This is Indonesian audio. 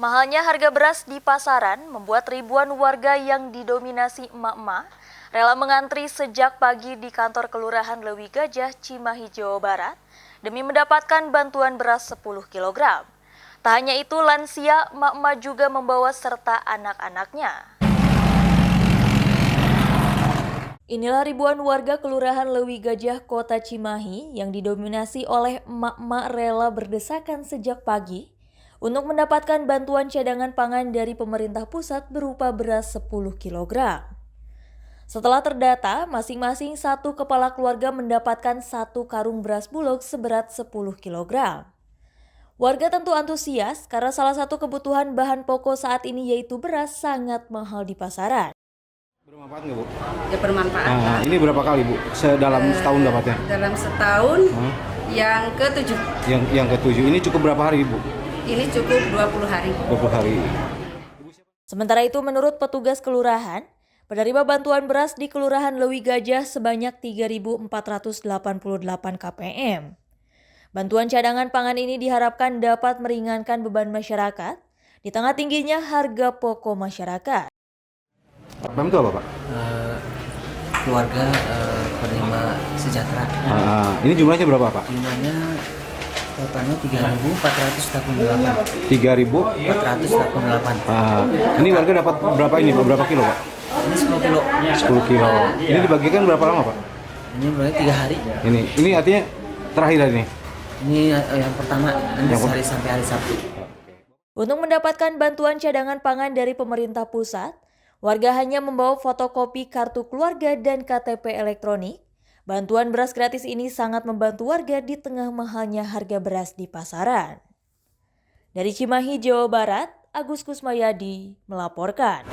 Mahalnya harga beras di pasaran membuat ribuan warga yang didominasi emak-emak rela mengantri sejak pagi di kantor Kelurahan Lewi Gajah, Cimahi, Jawa Barat demi mendapatkan bantuan beras 10 kg. Tak hanya itu, lansia emak-emak juga membawa serta anak-anaknya. Inilah ribuan warga Kelurahan Lewi Gajah, Kota Cimahi yang didominasi oleh emak-emak rela berdesakan sejak pagi untuk mendapatkan bantuan cadangan pangan dari pemerintah pusat berupa beras 10 kg. Setelah terdata, masing-masing satu kepala keluarga mendapatkan satu karung beras bulog seberat 10 kg. Warga tentu antusias karena salah satu kebutuhan bahan pokok saat ini yaitu beras sangat mahal di pasaran. Bermanfaat nggak, Bu? Ya bermanfaat. Nah, ini berapa kali, Bu? Dalam setahun dapatnya? Dalam setahun yang ke-7. Yang ke-7. Ini cukup berapa hari, Bu? Ini cukup 20 hari. 20 hari. Sementara itu, menurut petugas kelurahan, penerima bantuan beras di Kelurahan Lewi Gajah sebanyak 3.488 kpm. Bantuan cadangan pangan ini diharapkan dapat meringankan beban masyarakat di tengah tingginya harga pokok masyarakat. KPM itu apa, Pak? Keluarga penerima sejahtera. Ini jumlahnya berapa, Pak? Jumlahnya totalnya 3.488. 3.488. Ini warga dapat berapa ini, Pak? Berapa kilo, Pak? Ini 10 kilo. 10 kilo. Ini dibagikan berapa lama, Pak? Ini mulai 3 hari. Ini artinya terakhir hari ini? Ini yang pertama, hari sampai hari Sabtu. Untuk mendapatkan bantuan cadangan pangan dari pemerintah pusat, warga hanya membawa fotokopi kartu keluarga dan KTP elektronik. Bantuan beras gratis ini sangat membantu warga di tengah mahalnya harga beras di pasaran. Dari Cimahi, Jawa Barat, Agus Kusmayadi melaporkan.